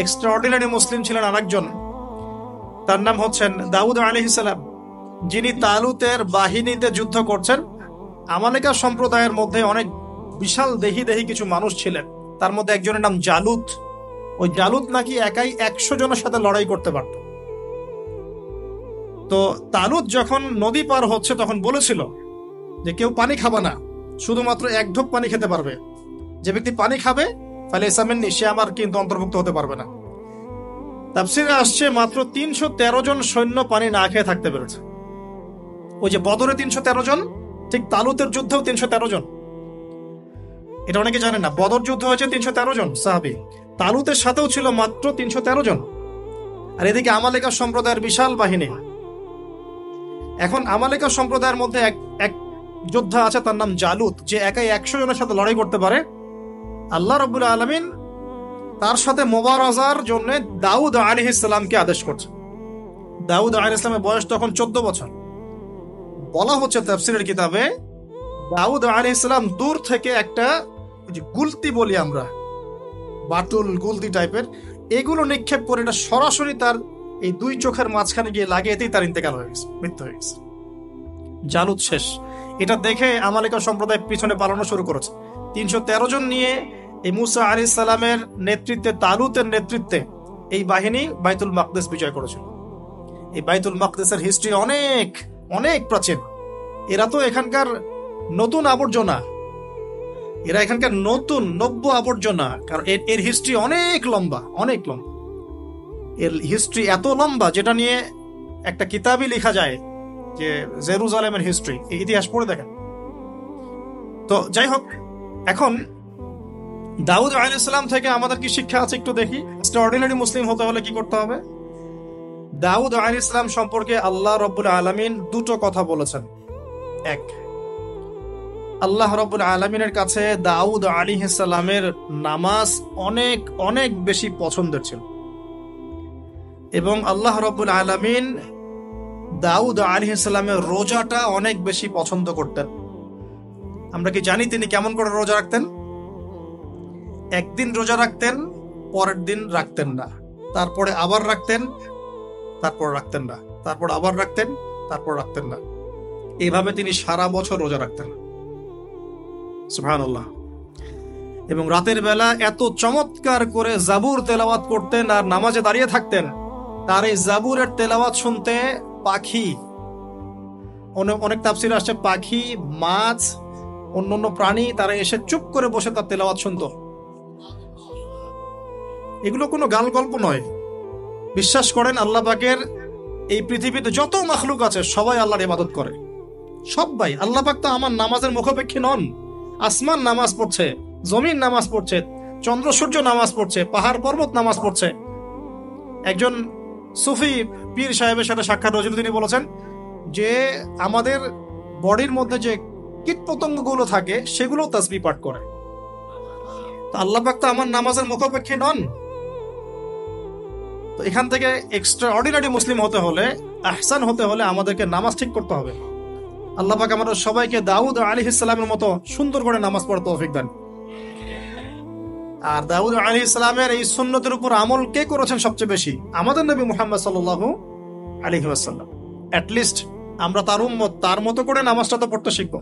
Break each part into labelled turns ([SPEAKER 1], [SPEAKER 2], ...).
[SPEAKER 1] Extraordinary মুসলিম ছিলেন আরেকজন, তার নাম হচ্ছেন দাউদ আলাইহিস সালাম, যিনি তালুতের বাহিনীতে যুদ্ধ করছেন। আমালেকা সম্প্রদায়ের মধ্যে অনেক বিশাল দেহি দেহি কিছু মানুষ ছিলেন, তার মধ্যে একজনের নাম জালুত। ওই জালুত নাকি একাই 100 জনের সাথে লড়াই করতে পারত। তো তালুত যখন নদী পার হচ্ছে তখন বলেছিল যে কেউ পানি খাবে না, শুধুমাত্র এক ঢোক পানি খেতে পারবে। যে ব্যক্তি পানি খাবে তাহলে ইসামেননি, সে আমার কিন্তু অন্তর্ভুক্ত হতে পারবে না। তাফসিরে আসছে মাত্র 313 জন সৈন্য পানি না খেয়ে থাকতে পেরেছে। ওই যে বদরে 313 জন, ঠিক তালুতের যুদ্ধেও 313 জন। এটা অনেকে জানেন না, বদর যুদ্ধ হয়েছে 313 জন সাহাবী, তালুতের সাথেও ছিল মাত্র 313 জন। আর এদিকে আমালেকা সম্প্রদায়ের বিশাল বাহিনী। এখন আমালেকা সম্প্রদায়ের মধ্যে এক যোদ্ধা আছে, তার নাম জালুত, যে একাই 100 জনের সাথে লড়াই করতে পারে। আল্লাহ রাব্বুল আলামিন তার সাথে মোবারাজার জন্য দাউদ আলাইহিস সালামকে আদেশ করছে। দাউদ আলাইহিস সালামের বয়স তখন 14 বছর। বলা হচ্ছে তাফসীরের কিতাবে, দাউদ আলাইহিস সালাম দূর থেকে একটা গুলতি বলি আমরা, বাটুল গুলতি টাইপের, এগুলো নিক্ষেপ করে এটা সরাসরি তার এই দুই চোখের মাঝখানে গিয়ে লাগিয়েতেই তার ইন্তেকাল হয়ে গেছে, মৃত্যু হয়ে গেছে। জালুত শেষ। এটা দেখে আমালেকা সম্প্রদায় পিছনে পালানো শুরু করেছে। 313 জন নিয়ে এই মুসা আলাইহিস সালামের নেতৃত্বে, তালুতের নেতৃত্বে এই বাহিনী বাইতুল মাকদিস বিজয় করেছিল। এই বাইতুল মাকদিসের হিস্ট্রি অনেক অনেক প্রাচীন। এরা তো এখানকার নতুন আবর্জনা, এরা এখানকার নতুন নব্য আবর্জনা, কারণ এর হিস্ট্রি অনেক লম্বা, অনেক লম্বা। এর হিস্ট্রি এত লম্বা যেটা নিয়ে একটা কিতাবই লেখা যায়, যে জেরুজালেমের হিস্ট্রি, এই ইতিহাস পড়ে দেখেন। তো যাই হোক, এখন দাউদ আলাইহিস সালাম থেকে আমাদের কি শিক্ষা আছে একটু দেখি। এক্সট্রাঅর্ডিনারি মুসলিম হতে হলে কি করতে হবে? দাউদ আলাইহিস সালাম সম্পর্কে আল্লাহ রাব্বুল আলামিন দুটো কথা বলেছেন। এক, আল্লাহ রাব্বুল আলামিনের কাছে দাউদ আলাইহিস সালামের নামাজ অনেক অনেক বেশি পছন্দের ছিল, এবং আল্লাহ রাব্বুল আলামিন দাউদ আলাইহিস সালামের রোজাটা অনেক বেশি পছন্দ করতেন। আমরা কি জানি তিনি কেমন করে রোজা রাখতেন? একদিন রোজা রাখতেন, পরের দিন রাখতেন না, তারপরে আবার রাখতেন, তারপর রাখতেন না, তারপর আবার রাখতেন, তারপর রাখতেন না। এইভাবে তিনি সারা বছর রোজা রাখতেন। সুবহানাল্লাহ। এবং রাতের বেলা এত চমৎকার করে জাবুর তেলাওয়াত করতেন আর নামাজে দাঁড়িয়ে থাকতেন। তার এই জাবুরের তেলাওয়াত শুনতে পাখি, অনেক তাফসীরে আসছে পাখি, মাছ, অন্যান্য প্রাণী, তারা এসে চুপ করে বসে তার তেলাওয়াত শুনতো। এগুলো কোনো গাল গল্প নয়। বিশ্বাস করেন আল্লাহ পাকের এই পৃথিবীতে যত মাখলুক আছে সবাই আল্লাহর ইবাদত করে, সবাই। আল্লাহ পাক তো আমার নামাজের মুখাপেক্ষী নন। আসমান নামাজ পড়ছে, জমিন নামাজ পড়ছে, চন্দ্র সূর্য নামাজ পড়ছে, পাহাড় পর্বত নামাজ পড়ছে। একজন সুফি পীর সাহেবের সাথে সাক্ষাৎ হয়েছিল, তিনি বলেছেন যে আমাদের বডির মধ্যে যে কীট পতঙ্গগুলো থাকে সেগুলো তাসবিহ পাঠ করে। তো আল্লাহ পাক তো আমার নামাজের মুখাপেক্ষী নন। তো এখান থেকে এক্সট্রা অর্ডিনারি মুসলিম হতে হলে, আহসান হতে হলে আমাদেরকে নামাজ ঠিক করতে হবে। আল্লাহ পাক আমাদের সবাইকে দাউদ আলাইহিস সালামের মতো সুন্দর করে নামাজ পড়তে তৌফিক দেন। আর দাউদ আলাইহিস সালামের এই সুন্নতের উপর আমল কে করেছেন সবচেয়ে বেশি? আমাদের নবী মুহাম্মদ সাল্লাল্লাহু আলাইহি ওয়াসাল্লাম। অ্যাট লিস্ট আমরা তার উম্মত, তার মতো করে নামাজটা তো পড়তে শিখব।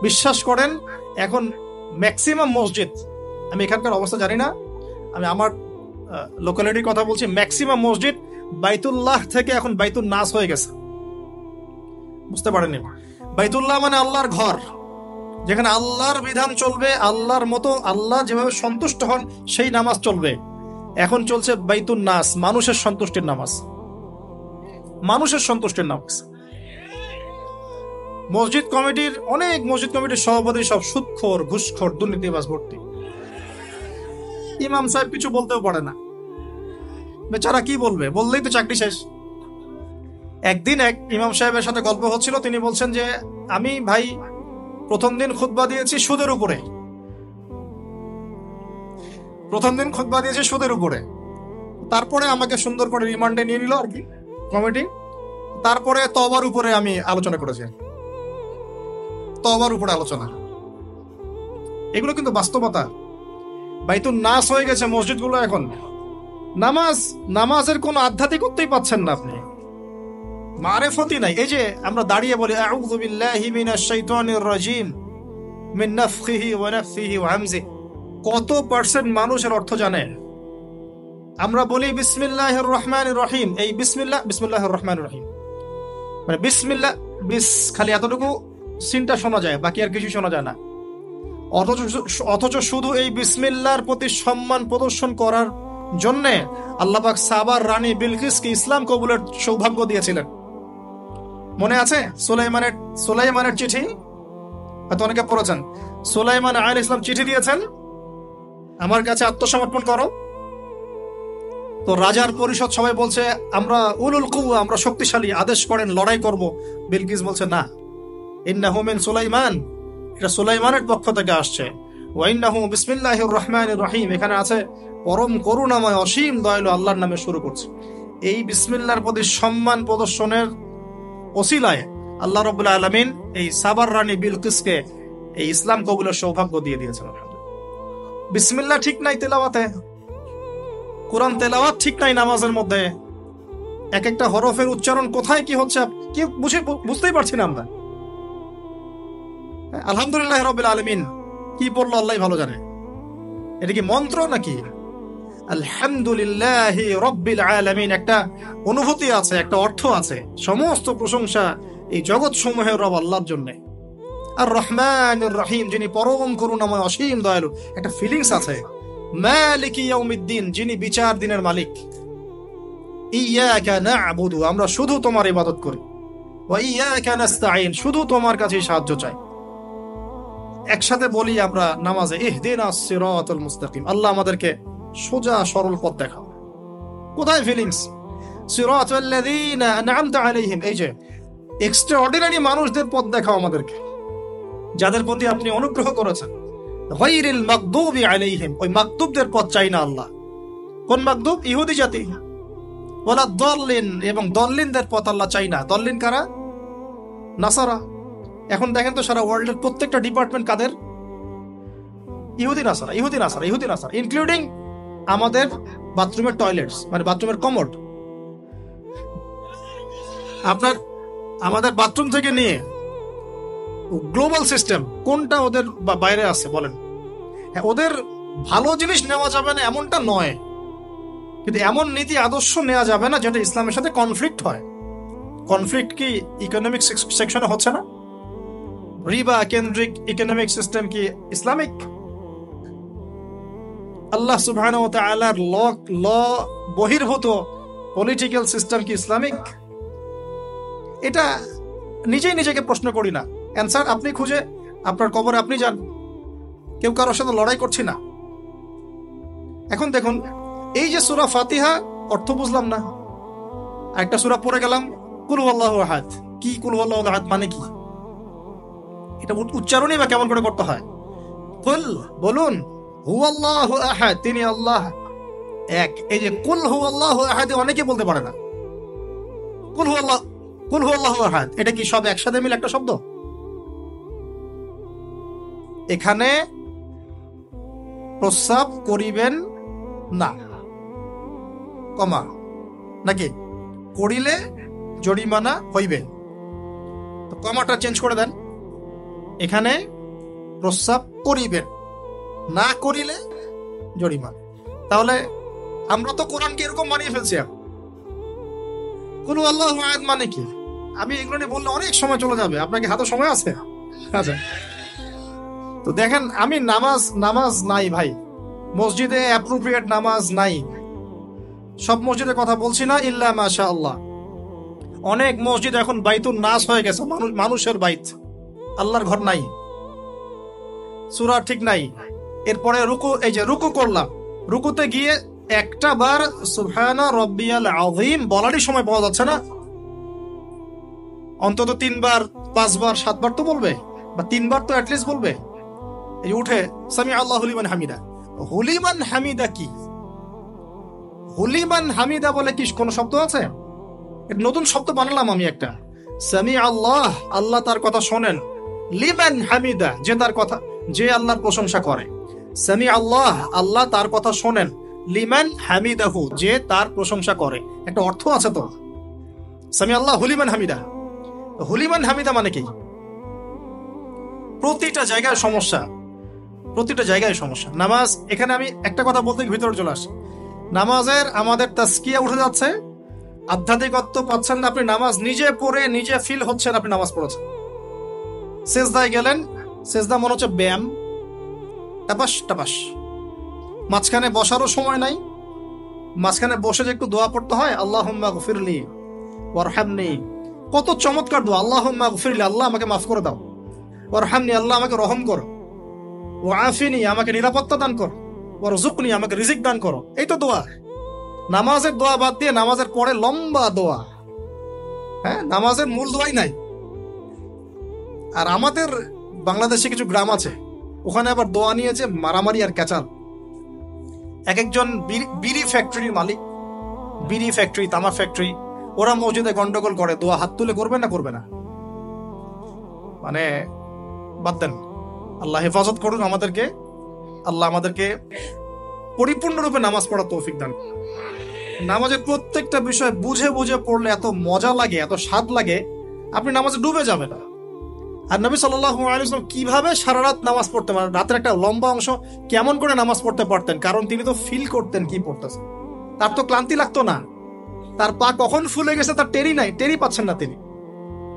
[SPEAKER 1] বিশ্বাস করেন এখন ম্যাক্সিমাম মসজিদ, আমি এখানকার অবস্থা জানি না, আমি আমার লোকালিটির কথা বলছি, ম্যাক্সিমাম মসজিদ বাইতুল্লাহ থেকে এখন বাইতুল নাস হয়ে গেছে। বুঝতে পারেননি? বাইতুল্লাহ মানে আল্লাহর ঘর, যেখানে আল্লাহর বিধান চলবে, আল্লাহর মতো, আল্লাহ যেভাবে সন্তুষ্ট হন সেই নামাজ চলবে। এখন চলছে বাইতুল নাস, মানুষের সন্তুষ্টির নামাজ, মানুষের সন্তুষ্টির নামাজ। মসজিদ কমিটির, অনেক মসজিদ কমিটির সভাপতি সব সুদখোর, ঘুষখোর, দুর্নীতিবাজ ভর্তি। ইমাম সাহেব কিছু বলতেও পারে না, বেচারা কি বলবে, বললেই তো চাকরি শেষ। একদিন এক ইমাম সাহেবের সাথে গল্প হচ্ছিল, তিনি বলছেন যে আমি ভাই প্রথম দিন খুতবা দিয়েছি সুদের উপরে, তারপরে আমাকে সুন্দর করে রিমান্ডে নিয়ে নিল আর কি কমিটি। তারপরে তওবার উপরে আমি আলোচনা করেছি, তওবার উপরে আলোচনা। এগুলো কিন্তু বাস্তবতা। বাইতুল নাস হয়ে গেছে মসজিদগুলো এখন। নামাজের কোনো আধ্যাত্মিকতাই পাচ্ছেন না আপনি, মারেফতি নাই। এই যে আমরা দাঁড়িয়ে বলি আউযু বিল্লাহি মিনাশ শাইতানির রাজিম মিন নাফখিহি ওয়া নাফসিহি ওয়া হামজিহি, কত পার্সেন্ট মানুষের অর্থ জানে? আমরা বলি বিসমিল্লাহির রহমানির রহিম, এই বিসমিল্লাহির রহমানির রহিম মানে বিসমিল্লাহ, খালি এতটুকু সিনটা শোনা যায়, বাকি আর কিছু শোনা যায় না। অথচ শুধু এই বিসমিল্লাহর প্রতি সম্মান প্রদর্শন করার জন্যে আল্লাহ পাক সাবার রানী বিলকিসকে ইসলাম কবুলের সৌভাগ্য দিয়েছিলেন। মনে আছে সুলাইমানের চিঠি? হয়তো অনেকে পড়েছেন। সুলাইমান আলাইহিস সালাম চিঠি দিয়েছেন, আমার কাছে আত্মসমর্পণ করো। তো রাজার পরিষদ সবাই বলছে আমরা উলুল কুওয়া, আমরা শক্তিশালী, আদেশ করেন লড়াই করব। বিলকিস বলছে না, ইন্নাহু মিন সুলাইমান, এটা সুলাইমানের পক্ষ থেকে আসছে। ওয়া ইন্নাহু বিসমিল্লাহির রহমানির রহিম, এখানে আছে পরম করুণাময় অসীম দয়ালু আল্লাহর নামে শুরু করছে। এই বিসমিল্লাহর প্রতি সম্মান প্রদর্শনের ওসিলায় আল্লাহ রাব্বুল আলামিন এই সাবার রানী বিলকিসকে এই ইসলাম কবুলের সৌভাগ্য দিয়ে দিয়েছেন। বিসমিল্লাহ ঠিক নাই তেলাওয়াতে, কোরআন তেলাওয়াত ঠিক নাই নামাজের মধ্যে, এক একটা হরফের উচ্চারণ কোথায় কি হচ্ছে কি বুঝতেই পারছি না আমরা। আলহামদুলিল্লাহ রাব্বিল আলামিন কি পড়লো আল্লাহই ভালো জানে। এটা কি মন্ত্র নাকি? আলহামদুলিল্লাহি রাব্বিল আলামিন একটা অনুভূতি আছে, একটা অর্থ আছে। সমস্ত প্রশংসা এই জগৎ সমূহের রব আল্লাহর জন্য। আর রহমানির রহিম, যিনি পরম করুণাময় অসীম দয়ালু, একটা ফিলিংস আছে। মালিকি ইয়াউমিদ্দিন, যিনি বিচার দিনের মালিক। ইয়াকা না'বুদু, আমরা শুধু তোমার ইবাদত করি। ওয়া ইয়াকা নাস্তাঈন, শুধু তোমার কাছেই সাহায্য চাই। একসাথে বলি আমরা নামাজে ইহদিনাস সিরাতাল মুস্তাকিম, আল্লাহ আমাদেরকে সোজা সরল পথ দেখাও। কোথায় ফিলিংস? সিরাতাল লাযীনা আন'আমতা আলাইহিম, এই যে এক্সট্রাঅর্ডিনারি মানুষদের পথ দেখাও আমাদেরকে, যাদের প্রতি আপনি অনুগ্রহ করেছেন। গায়রিল মাগদুবি আলাইহিম, ওই মাগদুবদের পথ চাই না আল্লাহ। কোন মাগদুব? ইহুদি জাতি। ওয়ালা দাল্লিন, এবং দল্লিনদের পথ আল্লাহ চাই না। দল্লিন কারা? নাসারা। এখন দেখেন তো সারা ওয়ার্ল্ডের প্রত্যেকটা ডিপার্টমেন্ট কাদের? ইহুদি নাসারা, ইহুদি নাসারা, ইহুদি নাসারা, ইনক্লুডিং আমাদের বাথরুমের টয়লেটস, মানে বাথরুমের কমোড। আপনার আমাদের বাথরুম থেকে নিয়ে গ্লোবাল সিস্টেম কোনটা ওদের বাইরে আছে বলেন? হ্যাঁ, ওদের ভালো জিনিস নেওয়া যাবে না এমনটা নয়, কিন্তু এমন নীতি আদর্শ নেওয়া যাবে না যেটা ইসলামের সাথে কনফ্লিক্ট হয়। কনফ্লিক্ট কি ইকোনমিক সেকশনে হচ্ছে না? রিবা কেন্দ্রিক ইকোনমিক সিস্টেম কি ইসলামিক? আল্লাহ সুবহানাহু ওয়া তাআলার ল বহির্ভূত পলিটিক্যাল সিস্টেম কি ইসলামিক? এটা নিজেই নিজেকে প্রশ্ন করি না, অ্যান্সার আপনি খুঁজে আপনার কবরে আপনি যান। কেউ কারোর সাথে লড়াই করছি না। এখন দেখুন, এই যে সূরা ফাতিহা অর্থ বুঝলাম না, একটা সূরা পড়ে গেলাম কুল হুয়াল্লাহু আহাদ। কি কুল হুয়াল্লাহু আহাদ মানে কি? এটা উচ্চারণই বা কেমন করে করতে হয়? কুল, বলুন, হুয়াল্লাহু আহাদ, তিনি আল্লাহ এক। এই যে কুল হুয়াল্লাহু আহাদ অনেকে বলতে পারে না। কুল হুয়াল্লাহু আহাদ, এটা কি সব একসাথে মিলে একটা শব্দ? এখানে প্রস্রাব করিবেন না, কমা, নাকি করিলে জরিমানা হইবে, তো কমাটা চেঞ্জ করে দেন। এখানে প্রস্রাব করিবেন, না করিলে জরিমানা। তাহলে আমরা তো কোরআনকে এরকম বানিয়ে ফেলছি। কুল হুয়াল্লাহু আহাদ মানে কি? আমি এগুলো নিয়ে বললে অনেক সময় চলে যাবে। আপনাকে হাতে সময় আছে? আচ্ছা, তো দেখেন, আমি নামাজ নাই ভাই, মসজিদে অ্যাপ্রোপ্রিয়েট নামাজ নাই। সব মসজিদের কথা বলছি না, ইল্লা মাশাআল্লাহ। অনেক মসজিদ এখন বাইতুন নাস হয়ে গেছে, মানুষের বাইত, আল্লাহর ঘর নাই, সূরা ঠিক নাই। এরপরে রুকু, এই যে রুকু করলাম, রুকুতে গিয়ে একটা বার সুবহানা রাব্বিয়াল আযীম বলারই সময় পাওয়া যাচ্ছে না। অন্তত 3 বার 5 বার 7 বার তো বলবে, বা 3 বার তো অ্যাটলিস্ট বলবে। এই উঠে সামি আল্লাহু লিমান হামিদা। হুলিমান হামিদা কি? হুলিমান হামিদা বলে কি কোন শব্দ আছে? এটা নতুন শব্দ বানালাম আমি একটা। সামি আল্লাহ, আল্লাহ তার কথা শোনেন। লিমান হামিদা, যে তার কথা, যে আল্লাহর প্রশংসা করে। সামি আল্লাহ, আল্লাহ তার কথা শোনেন। লিমান হামিদাহু, যে তার প্রশংসা করে। একটা অর্থ আছে তো, সামি আল্লাহু লিমান হামিদা। হুলিমান হামিদা মানে কি? প্রতিটা জায়গায় সমস্যা, প্রতিটা জায়গায় সমস্যা। নামাজ, এখানে আমি একটা কথা বলতে ভিতরে চলে আসি, নামাজের আমাদের তাসকিয়া উঠে যাচ্ছে, আধ্যাত্মিকত্ব পাচ্ছেন না। আপনি নামাজ নিজে পড়ে নিজে ফিল হচ্ছেন আপনি নামাজ পড়েছেন। সেজদায় গেলেন, সেজদা মনে হচ্ছে ব্যায়াম, টাপাস টাপাস। মাঝখানে বসারও সময় নাই, মাঝখানে বসে যে একটু দোয়া পড়তে হয়, আল্লাহুম্মা গফিরলি ওয়ারহামনি, কত চমৎকার দোয়া। আল্লাহুম্মা গফিরলি, আল্লাহ আমাকে মাফ করে দাও, ওয়ারহামনি, আল্লাহ আমাকে রহম করো, ওয়াআফিনি, আমাকে নিরাপত্তা দান করো, ওয়ারযুকনি, আমাকে রিজিক দান করো। এই তো দোয়া। নামাজের দোয়া বাদ দিয়ে নামাজের পরে লম্বা দোয়া, হ্যাঁ, নামাজের মূল দোয়াই নাই। আর আমাদের বাংলাদেশে কিছু গ্রাম আছে, ওখানে আবার দোয়া নিয়েছে মারামারি আর ক্যাচাল। এক একজন বিড়ি ফ্যাক্টরির মালিক, বিড়ি ফ্যাক্টরি, তামাক ফ্যাক্টরি, ওরা মসজিদে গন্ডগোল করে, দোয়া হাত তুলে করবে না করবে না, মানে বাদ দেন। আল্লাহ হেফাজত করুন আমাদেরকে, আল্লাহ আমাদেরকে পরিপূর্ণরূপে নামাজ পড়ার তৌফিক দান। নামাজের প্রত্যেকটা বিষয় বুঝে বুঝে পড়লে এত মজা লাগে, এত স্বাদ লাগে, আপনি নামাজে ডুবে যাবেন না। আর নবী সাল্লাল্লাহু আলাইহি ওয়াসাল্লাম কিভাবে সারা রাত নামাজ পড়তেন, মানে রাতের একটা লম্বা অংশ কেমন করে নামাজ পড়তে পারতেন, কারণ তিনি তো ফিল করতেন কি পড়তেছেন। তার তো ক্লান্তি লাগতো না, তার পা কখন ফুলে গেছে তার টেরি পাচ্ছেন না তিনি।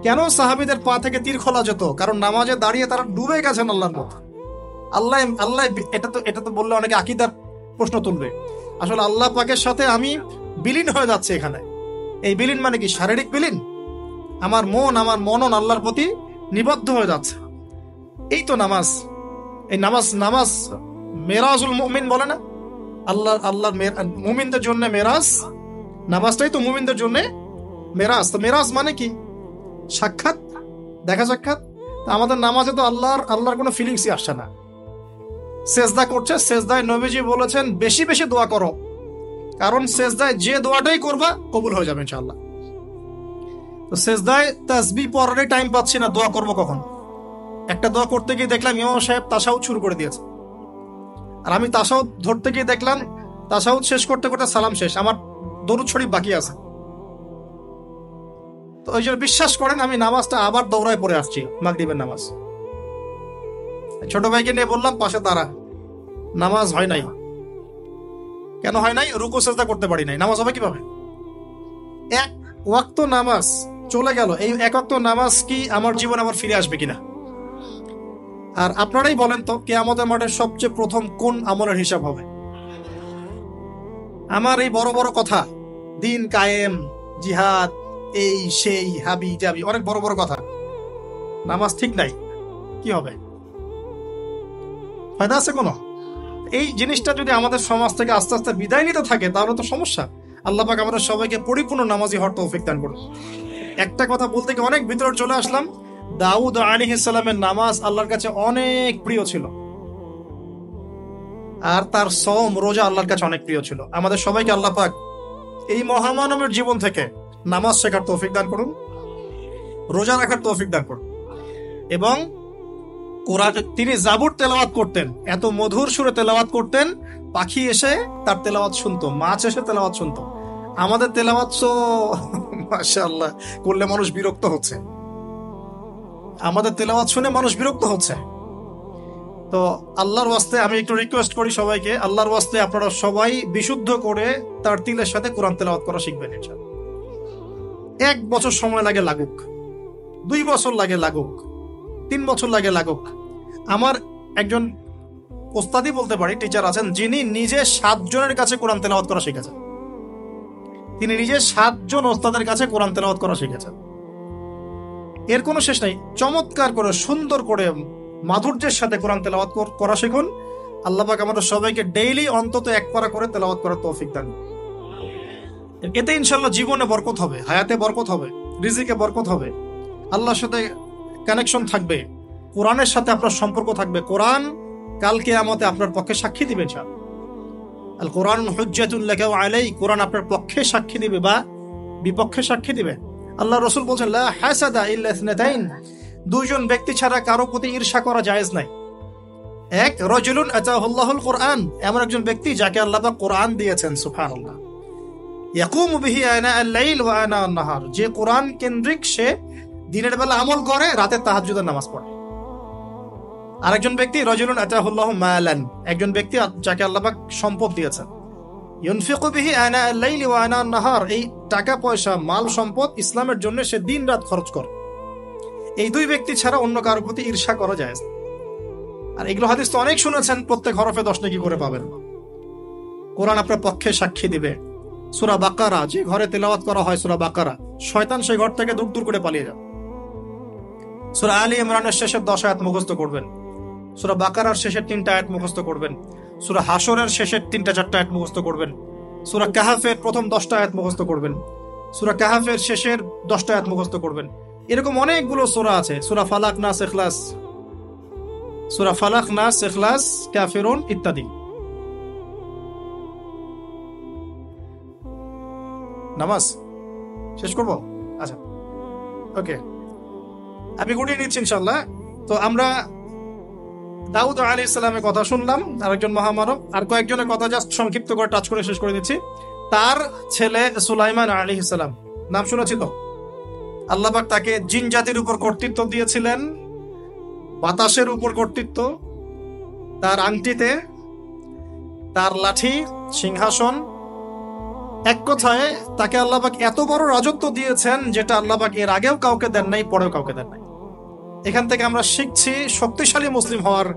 [SPEAKER 1] কেন সাহাবীদের পা থেকে তীর খোলা যেত? কারণ নামাজে দাঁড়িয়ে তারা ডুবে গেছেন আল্লাহর মধ্যে। আল্লাহ আল্লাহ, এটা তো বললে অনেকে আকীদার প্রশ্ন তুলবে। আসলে আল্লাহ পাকের সাথে আমি বিলীন হয়ে যাচ্ছে এখানে। এই বিলীন মানে কি? শারীরিক বিলীন। আমার মনন আল্লাহর প্রতি নিবদ্ধ হয়ে যাচ্ছে। এই তো নামাজ। এই নামাজ মেরাজুল মুমিন বলে না, আল্লাহর মুমিনদের জন্য মেরাজ। নামাজটাই তো মুমিনদের জন্য মেরাজ। তো মেরাজ মানে কি? সাক্ষাৎ, দেখা সাক্ষাৎ। আমাদের নামাজে তো আল্লাহর কোনো ফিলিংসই আসছে না। সেজদা করছে, সেজদায় নবীজি বলেছেন বেশি বেশি দোয়া করো, কারণ সেজদায় যে দোয়াটাই করবা কবুল হয়ে যাবে ইনশাআল্লাহ। তো সেজদায় তাসবিহ পড়ার টাইম পাচ্ছি না, দোয়া করব কখন? একটা দোয়া করতে গিয়ে দেখলাম ইমাম সাহেব তাশাহুদ শুরু করে দিয়েছে, আর আমি তাশাহুদ ধরতে গিয়ে দেখলাম তাশাহুদ শেষ করতে করতে সালাম শেষ, আমার দরুদ শরীফ বাকি আছে। তো ওই জন্য বিশ্বাস করেন আমি নামাজটা আবার দৌড়ায় পড়ে আসছি, মাগরিবের নামাজ। ছোট ভাইকে নিয়ে বললাম পাশে দাঁড়া, নামাজ হয় নাই। কেন হয় নাই? রুকু সেজদা করতে পারি নাই। নামাজ হবে কিভাবে? এক ওয়াক্ত নামাজ চলে গেল, এই এক ওয়াক্ত নামাজ কি আমার জীবনে আবার ফিরে আসবে কিনা? আর আপনারাই বলেন তো, কিয়ামতের মাঠে সবচেয়ে প্রথম কোন আমলের হিসাব হবে? আমার এই বড় বড় কথা, দিন কায়েম, জিহাদ, এই সেই, হাবি জাবি, অনেক বড় বড় কথা, নামাজ ঠিক নাই, কি হবে? ফায়দা আছে কোনো? এই জিনিসটা যদি আমাদের সমাজ থেকে আস্তে আস্তে বিদায় নিতে থাকে তাহলে তো সমস্যা। আল্লাহ পাক আমাদের সবাইকে পরিপূর্ণ নামাজি হওয়ার তৌফিক দান করুন। একটা কথা বলতে গিয়ে অনেক ভিতরে চলে আসলাম। দাউদ আলাইহিস সালামের নামাজ আল্লাহর কাছে অনেক প্রিয় ছিল, আর তার সওম রোজা আল্লাহর কাছে অনেক প্রিয় ছিল। আমাদের সবাইকে আল্লাহ পাক এই মহামানবের জীবন থেকে নামাজ শেখার তৌফিক দান করুন, রোজা রাখার তৌফিক দান করুন। এবং কোরআন, তিনি জাবুর তেলাওয়াত করতেন, এত মধুর সুরে তেলাওয়াত করতেন, পাখি এসে তার তেলাওয়াত শুনতো, মাছ এসে তেলাওয়াত শুনতো। আমাদের তেলাওয়াত তো মাশাআল্লাহ করলে মানুষ বিরক্ত হচ্ছে, আমাদের তেলাওয়াত শুনে মানুষ বিরক্ত হচ্ছে। তো আল্লাহর ওয়াস্তে আমি একটু রিকোয়েস্ট করি সবাইকে, আল্লাহর ওয়াস্তে আপনারা সবাই বিশুদ্ধ করে তার তিলের সাথে কোরআন তেলাওয়াত করা শিখবেন ইনশাআল্লাহ। 1 বছর সময় লাগে লাগুক, 2 বছর লাগে লাগুক, 3 বছর লাগে লাগুক। আমার একজন ওস্তাদি বলতে পারি, টিচার আছেন, যিনি নিজে 7 জনের কাছে কোরআন তেলাওয়াত করা শিখেছেন। তিনি নিজে 7 জন ওস্তাদের কাছে কোরআন তেলাওয়াত করা শিখেছেন। এর কোনো শেষ নাই। চমৎকার করে, সুন্দর করে, মাধুর্যের সাথে কোরআন তেলাওয়াত করা শিখুন। আল্লাহ পাক আমাদের সবাইকে ডেইলি অন্তত 1 পারা করে তেলাওয়াত করার তৌফিক দান। এতে ইনশাআল্লাহ জীবনে বরকত হবে, হায়াতে বরকত হবে, রিজিকে বরকত হবে, আল্লাহর সাথে কানেকশন থাকবে, কোরআনের সাথে আপনার সম্পর্ক থাকবে। কোরআন কাল কিয়ামতে আপনার পক্ষে সাক্ষী দিবে। আল কোরআন হুজ্জাতুল লাকা ওয়া আলাই, কোরআন আপনার পক্ষে সাক্ষী দিবে বা বিপক্ষে সাক্ষী দিবে। আল্লাহ রাসূল বলেন লা হাসাদা ইল্লা ইসনাতাইন, 2 জন ব্যক্তি ছাড়া কারো প্রতি ঈর্ষা করা জায়েজ নাই। এক, রাজুলুন আতাহুল্লাহুল কোরআন, এমন একজন ব্যক্তি যাকে আল্লাহ পাক কোরআন দিয়েছেন, সুবহানাল্লাহ। ইয়াকুমু বিহি আনা আল-লাইল ওয়া আনা আন-নাহার, যে কোরআন কেন্দ্রিক, সে দিনের বেলা আমল করে, রাতে তাহাজ্জুদের নামাজ পড়ে। আরেকজন ব্যক্তি রাজুলুন আতাহুল্লাহু মালান, একজন ব্যক্তি যাকে আল্লাহ পাক সম্পদ দিয়েছেন, ইউনফিকু বিহি আনা আল-লাইল ওয়া আনা আন-নাহার, এই টাকা পয়সা মাল সম্পদ ইসলামের জন্য সে দিন রাত খরচ করে। এই দুই ব্যক্তি ছাড়া অন্য কারোর প্রতি ঈর্ষা করা যায় না। আর এগুলো হাদিস তো অনেক শুনেছেন, প্রত্যেক হরফে 10 নেকি করে পাবেন। কোরআন আপনার পক্ষে সাক্ষী দিবে। সূরা বাকারা, যে ঘরে তেলাওয়াত করা হয় সূরা বাকারা, শয়তান সেই ঘর থেকে দূর দূর করে পালিয়ে যায়। সূরা আলী ইমরানের শেষের 10 আয়াত মুখস্থ করবেন, সূরা বাকারার শেষের 3টা আয়াত মুখস্থ করবেন, সূরা হাশরের শেষের 3টা-4টা আয়াত মুখস্থ করবেন, সূরা কাহাফের প্রথম 10টা আয়াত মুখস্থ করবেন, সূরা কাহাফের শেষের 10টা আয়াত মুখস্থ করবেন। এরকম অনেকগুলো সূরা আছে, সূরা ফালাক, নাস, ইখলাস, সূরা ফালাক, নাস, ইখলাস, কাফিরুন ইত্যাদি। নামাজ শেষ করব? আচ্ছা, ওকে, আমি গুটিয়ে নিচ্ছি ইনশাআল্লাহ। তো আমরা দাউদ আলাইহিস সালামের কথা শুনলাম, আরেকজন মহামানব। আর কয়েকজনের কথা জাস্ট সংক্ষিপ্ত করে টাচ করে শেষ করে দিচ্ছি। তার ছেলে সুলাইমান আলাইহিস সালাম, নাম শুনেছি তো? আল্লাহ পাক তাকে জিন জাতির উপর কর্তৃত্ব দিয়েছিলেন, বাতাসের উপর কর্তৃত্ব, তার আংটিতে, তার লাঠি, সিংহাসন, এক কথায় তাকে আল্লাহ পাক এত বড় রাজত্ব দিয়েছেন যেটা আল্লাহ পাক এর আগেও কাউকে দেন নাই, পরেও কাউকে দেন নাই। এখান থেকে আমরা শিখছি শক্তিশালী মুসলিম হওয়ার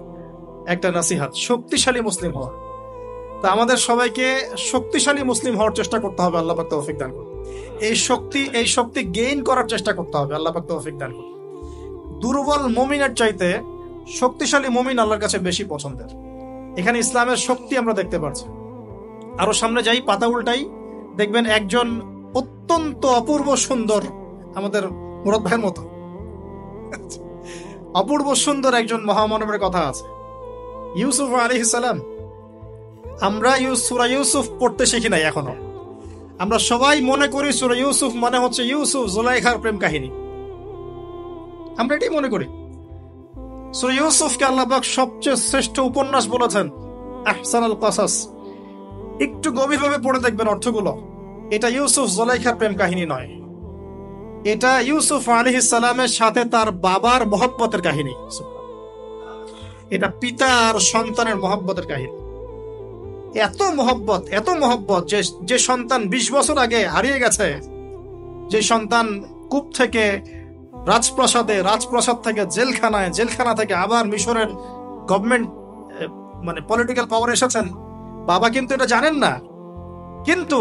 [SPEAKER 1] একটা নাসিহাত, শক্তিশালী মুসলিম হওয়ার। তা আমাদের সবাইকে শক্তিশালী মুসলিম হওয়ার চেষ্টা করতে হবে, আল্লাহ পাক তৌফিক দান করুন। এই শক্তি গেইন করার চেষ্টা করতে হবে, আল্লাহ পাক তৌফিক দান করুন। দুর্বল মুমিনের চাইতে শক্তিশালী মুমিন আল্লাহর কাছে বেশি পছন্দের। এখানে ইসলামের শক্তি আমরা দেখতে পাচ্ছি। আরো সামনে যাই, পাতা উল্টাই, দেখবেন একজন অত্যন্ত অপূর্ব সুন্দর, আমাদের মুরাদ ভাইয়ের মতো অপূর্ব সুন্দর একজন মহামানবের কথা আছে, ইউসুফ আলাইহিস সালাম। আমরা সূরা ইউসুফ পড়তে শিখি নাই এখনো। আমরা সবাই মনে করি সূরা ইউসুফ মানে হচ্ছে ইউসুফ জুলাইখার প্রেম কাহিনী, আমরা এটাই মনে করি। সূরা ইউসুফকে আল্লাহ পাক সবচেয়ে শ্রেষ্ঠ উপন্যাস বলেছেন, আহসানুল কসাস। একটু গভীরভাবে পড়ে দেখবেন অর্থগুলো। এটা ইউসুফ জুলাইখার প্রেম কাহিনী নয়, এটা ইউসুফ আলাইহিস সালামের সাথে তার বাবার মহব্বতের কাহিনী। এটা পিতা আর সন্তানের মহব্বতের কাহিনী। এত মহব্বত যে সন্তান 20 বছর আগে হারিয়ে গেছে, যে সন্তান কূপ থেকে রাজপ্রাসাদে, রাজপ্রাসাদ থেকে জেলখানায়, জেলখানা থেকে আবার মিশরের গভর্নমেন্ট মানে পলিটিক্যাল পাওয়ার এসেছেন, বাবা কিন্তু এটা জানেন না। কিন্তু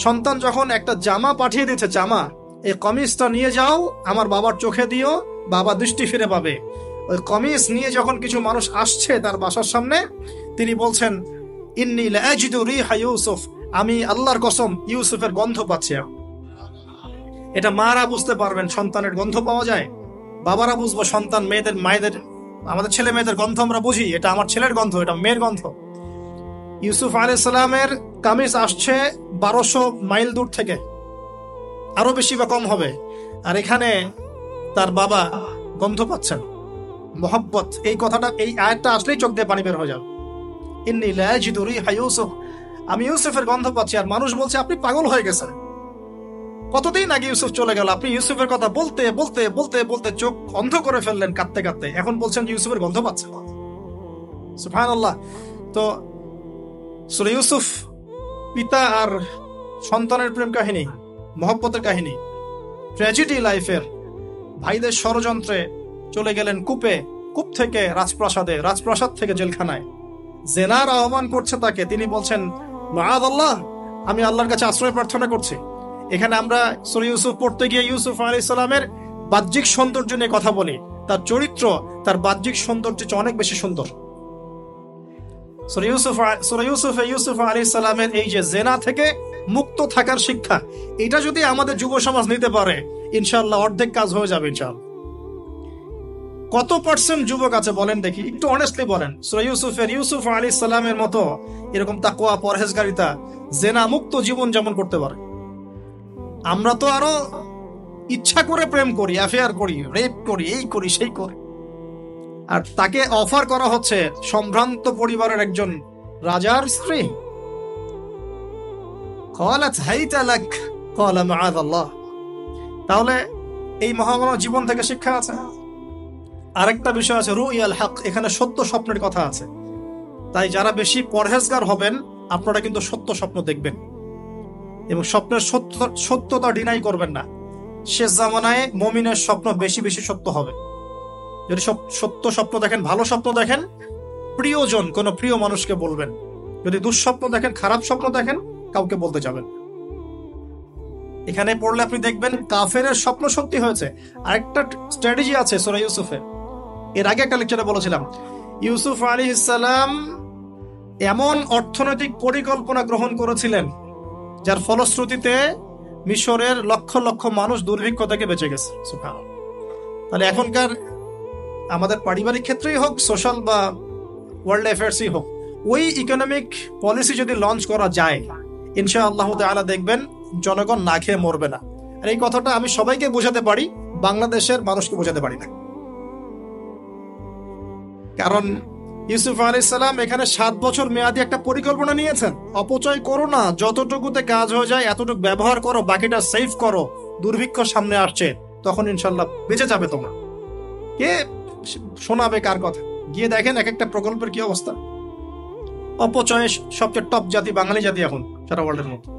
[SPEAKER 1] সন্তান যখন একটা জামা পাঠিয়ে দিয়েছে, জামা, এই কমিজটা নিয়ে যাও, আমার বাবার চোখে দিও, বাবা দৃষ্টি ফিরে পাবে। ওই কমিজ নিয়ে যখন কিছু মানুষ আসছে তার বাসার সামনে, তিনি বলছেন, ইন্নী লাআজিদু রিহা ইউসুফ, আমি আল্লাহর কসম ইউসুফের গন্ধ পাচ্ছি। এটা মারা বুঝতে পারবেন, সন্তানের গন্ধ পাওয়া যায়। বাবারা বুঝবো, সন্তান মায়েদের আমাদের ছেলে মেয়েদের গন্ধ আমরা বুঝি, এটা আমার ছেলের গন্ধ, এটা মেয়ের গন্ধ। ইউসুফ আলাইহিস সালামের কামিজ আসছে 1200 মাইল দূর থেকে, আরো বেশি বা কম হবে। আর এখানে তার বাবা গন্ধ পাচ্ছেন, মহব্বত। এই কথাটা, এই আয়াতটা আসলেই চোখ দিয়ে পানি বের হয়ে যাবে। ইন্নী লাআজিদু রিহা ইউসুফ, আমি ইউসুফের গন্ধ পাচ্ছি। আর মানুষ বলছে আপনি পাগল হয়ে গেছেন, কতদিন আগে ইউসুফ চলে গেল, আপনি ইউসুফের কথা বলতে বলতে বলতে বলতে চোখ অন্ধ করে ফেললেন কাঁদতে কাঁদতে, এখন বলছেন ইউসুফের গন্ধ পাচ্ছেন। সুবহানাল্লাহ। তো সূরা ইউসুফ পিতা আর সন্তানের প্রেম কাহিনী, মহব্বতের কাহিনী, ট্র্যাজেডি লাইফের। ভাইদের ষড়যন্ত্রে চলে গেলেন কূপে, কূপ থেকে রাজপ্রাসাদে, রাজপ্রাসাদ থেকে জেলখানায়। জেনার আহ্বান করছে তাকে, তিনি বলছেন মাআযাল্লাহ, আমি আল্লাহর কাছে আশ্রয় প্রার্থনা করছি। এখানে আমরা সূরা ইউসুফ পড়তে গিয়ে ইউসুফ আলাইহিস সালামের বাহ্যিক সৌন্দর্য নিয়ে কথা বলি, তার চরিত্র, তার বাহ্যিক সৌন্দর্য অনেক বেশি সুন্দর। সূরা ইউসুফ আলাইহিস সালামের এই যে জেনা থেকে মুক্ত থাকার শিক্ষা, এটা যদি আমাদের যুব সমাজ নিতে পারে, ইনশাআল্লাহ অর্ধেক কাজ হয়ে যাবে ইনশাআল্লাহ। কত পার্সেন্ট যুবক আছে বলেন দেখি, একটু অনেস্টলি বলেন, সূরা ইউসুফ আলাইহিস সালামের মতো এরকম তাকওয়া, পরহেজগারিতা, জেনা মুক্ত জীবন যেমন করতে পারে। আমরা তো আরো ইচ্ছা করে প্রেম করি, অ্যাফেয়ার করি, রেপ করি, এই করি সেই করি। আর তাকে অফার করা হচ্ছে সম্ভ্রান্ত পরিবারের একজন রাজার স্ত্রী। قالت هيت لك قال معاذ الله। তাহলে এই মহামানব জীবন থেকে শিক্ষা আছে। আরেকটা বিষয় আছে রুইয়াল হক, এখানে সত্য স্বপ্নের কথা আছে। তাই যারা বেশি পরহেজগার হবেন আপনারা কিন্তু সত্য স্বপ্ন দেখবেন এবং স্বপ্নের সত্যতা ডিনাই করবেন না। শেষ জামানায় মুমিনের স্বপ্ন বেশি বেশি সত্য হবে। যদি সত্য স্বপ্ন দেখেন, ভালো স্বপ্ন দেখেন, প্রিয়জন কোন প্রিয় মানুষকে বলবেন। যদি দুঃস্বপ্ন দেখেন, খারাপ স্বপ্ন দেখেন, কাউকে বলতে যাবেন। এখানে পড়লে আপনি দেখবেন কাফেরের স্বপ্ন সত্যি হয়েছে। আরেকটা স্ট্র্যাটেজি আছে সূরা ইউসুফে, এর আগে একটা লেকচারে বলেছিলাম। ইউসুফ আলাইহিস সালাম এমন অর্থনৈতিক পরিকল্পনা গ্রহণ করেছিলেন যার ফলশ্রুতিতে মিশরের লক্ষ লক্ষ মানুষ দুর্ভিক্ষ থেকে বেঁচে গেছে। সুবহানাল্লাহ। তাহলে এখনকার আমাদের পারিবারিক ক্ষেত্রেই হোক, সোশ্যাল বা ওয়ার্ল্ড অ্যাফেয়ার্সই হোক, ওই ইকোনমিক পলিসি যদি লঞ্চ করা যায়, ইনশাআল্লাহ তাআলা দেখবেন জনগণ না খেয়ে মরবে না। আর এই কথাটা আমি সবাইকে বোঝাতে পারি, বাংলাদেশের মানুষকে বোঝাতে পারি না। কারণ ইউসুফ আলাইহিস সালাম এখানে 7 বছর মেয়াদি একটা পরিকল্পনা নিয়েছেন। অপচয় করো না, যতটুকুতে কাজ হয়ে যায় এতটুকু ব্যবহার করো, বাকিটা সেভ করো। দুর্ভিক্ষ সামনে আসছে, তখন ইনশাল্লাহ বেঁচে যাবে তোমরা। কে শোনাবে কার কথা? গিয়ে দেখেন এক একটা প্রকল্পের কি অবস্থা। অপচয়ে সবচেয়ে টপ জাতি বাঙালি জাতি এখন সারা ওয়ার্ল্ডের মধ্যে।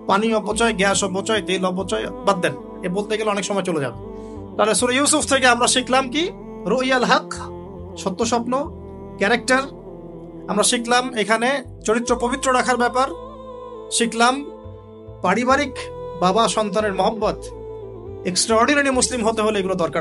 [SPEAKER 1] পানি অপচয়, গ্যাস অপচয়, তেল অপচয়, বাদ দেন, এ বলতে গেলে অনেক সময় চলে যাবে। তাহলে সূরা ইউসুফ থেকে আমরা শিখলাম কি? রুইয়াল হক, সত্য স্বপ্ন, ক্যারেক্টার। আমরা শিখলাম এখানে চরিত্র পবিত্র রাখার ব্যাপার। শিখলাম পারিবারিক বাবা সন্তানের মহব্বত। এক্সট্রাঅর্ডিনারি মুসলিম হতে হলে এগুলো দরকার আছে।